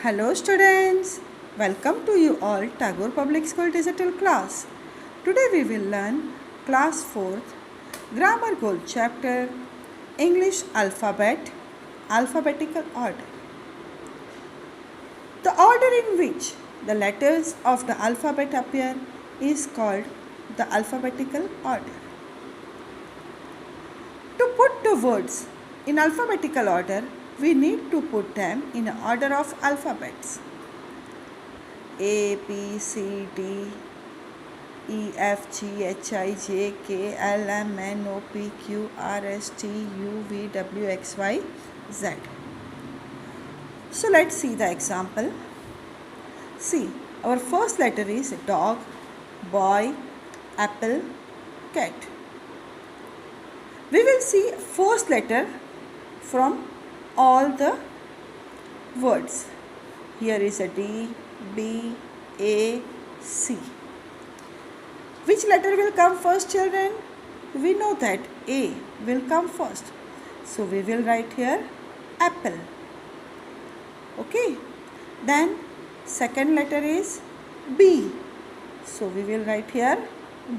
Hello students, welcome to you all Tagore Public School Digital class. Today we will learn class 4th Grammar Goal chapter English alphabet alphabetical order. The order in which the letters of the alphabet appear is called the alphabetical order. To put the words in alphabetical order, we need to put them in an order of alphabets. A, B, C, D, E, F, G, H, I, J, K, L, M, N, O, P, Q, R, S, T, U, V, W, X, Y, Z. So let's see the example. See, our first letter is dog, boy, apple, cat. We will see first letter from all the words. Here is a D, B, A, C. Which letter will come first, children? We know that A will come first. So we will write here apple. Okay. Then second letter is B. So we will write here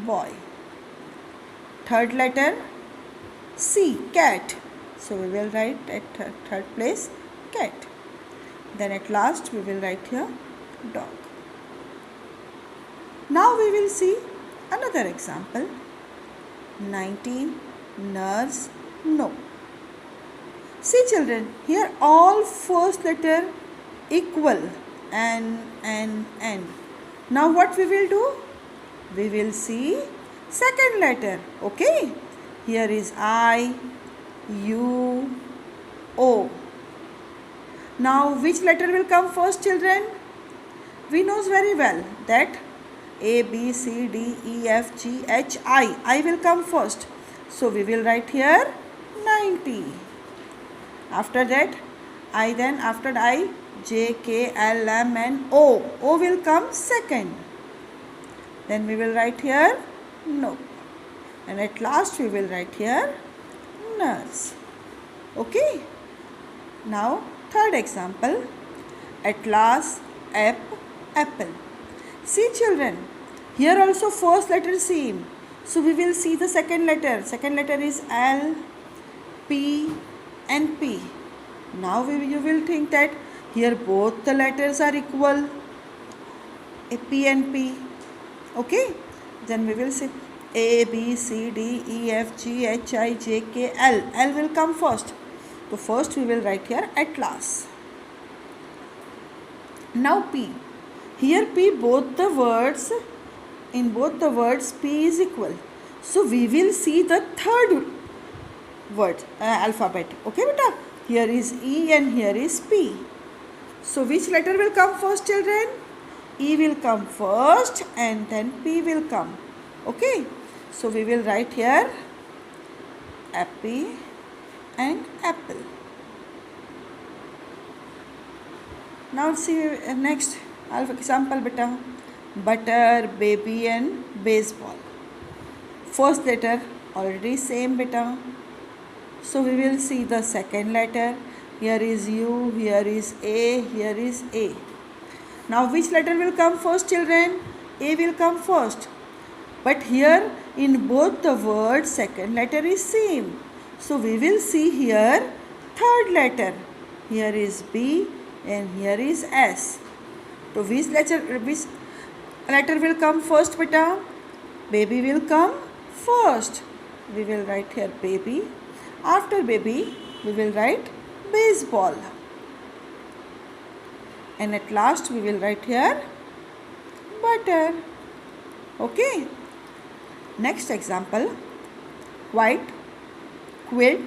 boy. Third letter C, cat. So we will write at third place cat. Then at last we will write here dog. Now we will see another example. 19, nurse, no. See children, here all first letter equal N. Now what we will do? We will see second letter. Okay. Here is I, U, O. Now which letter will come first, children? We know very well that A, B, C, D, E, F, G, H, I. I will come first. So we will write here 90. After that, I, then after I, J, K, L, M, N, O. O will come second. Then we will write here no. And at last we will write here nurse. Okay. Now third example. Atlas, apple. See children, here also first letter same. So we will see the second letter. Second letter is L, P and P. Now you will think that here both the letters are equal. P and P. Okay. Then we will say A, B, C, D, E, F, G, H, I, J, K, L. L will come first. So first we will write here Atlas. Now P. Here P, in both the words P is equal. So we will see the third word, alphabet. Okay beta? Here is E and here is P. So which letter will come first, children? E will come first and then P will come. Okay. So we will write here appy and apple. Now see next example beta. Butter, baby and baseball. First letter already same beta. So we will see the second letter. Here is U, here is A, here is A. Now which letter will come first, children? A will come first. But here in both the words second letter is same. So we will see here third letter. Here is B and here is S. So which letter will come first beta? Baby will come first. We will write here baby. After baby we will write baseball. And at last we will write here butter. Okay. Next example. White, quilt,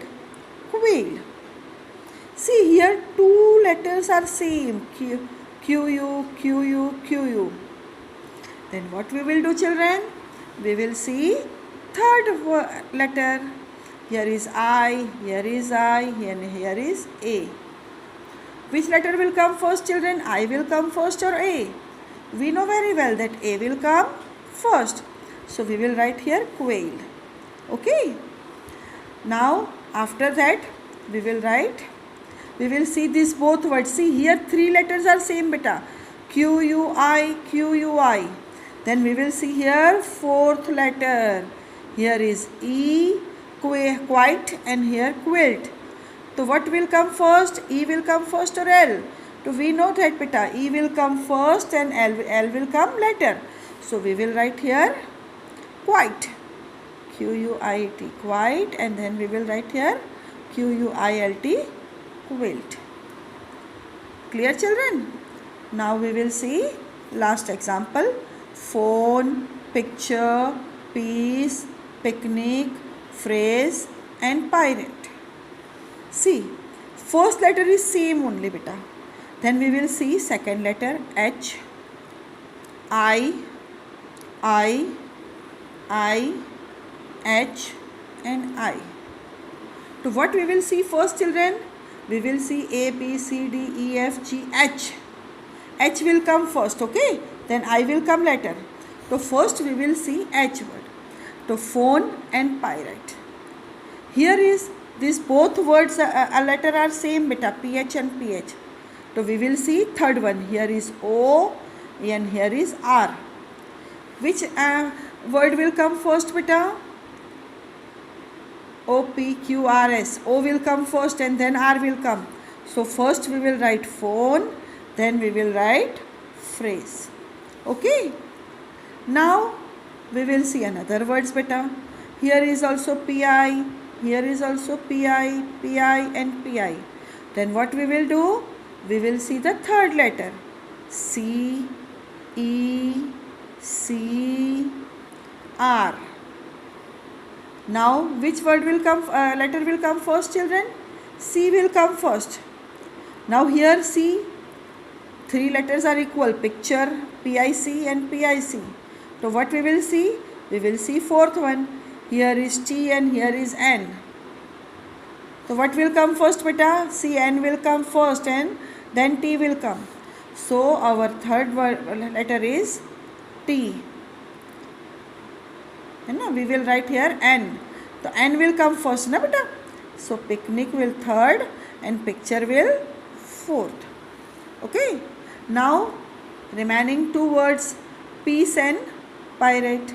quail. See here two letters are same. Q-U. Then what we will do, children? We will see third letter. Here is I, here is I, and here is A. Which letter will come first, children? I will come first or A? We know very well that A will come first. So we will write here quail. Okay. Now after that we will write we will see these both words. See here 3 letters are same beta. Q-U-I, Q-U-I. Then we will see here 4th letter. Here is E, quite, and here quilt. So what will come first? E will come first or L? So we know that beta. E will come first and L will come later. So we will write here quite. Q-U-I-T, quite, and then we will write here Q-U-I-L-T, quilt. Clear, children? Now we will see last example. Phone, picture, piece, picnic, phrase, and pirate. See, first letter is same only beta. Then we will see second letter H, I, H, and I. So what we will see first, children? We will see A, B, C, D, E, F, G, H. H will come first, okay? Then I will come later. So first we will see H word. So phone and pirate. Here is these both words a letter are same beta, PH and PH. So we will see third one. Here is O and here is R. Which word will come first beta? O, P, Q, R, S. O will come first and then R will come. So first we will write phone, then we will write phrase. Okay. Now we will see another words beta. Here is also PI, here is also PI, PI and PI. Then what we will do? We will see the third letter. C, E, C, R. Now which word will come, letter will come first, children? C will come first. Now here see, 3 letters are equal, picture, PIC and PIC. So what we will see? We will see fourth one. Here is T and here is N. So what will come first beta? C, N will come first and then T will come. So our third letter is T. And we will write here N. So N will come first, na beta? So picnic will third and picture will fourth. Okay. Now remaining 2 words, peace and pirate.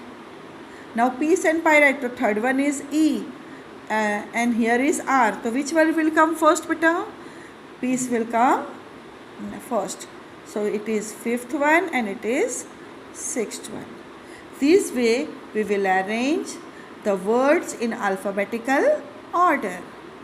Now peace and pirate. The third one is E and here is R. So which one will come first beta? Peace will come first. So it is 5th one and it is 6th one. This way we will arrange the words in alphabetical order.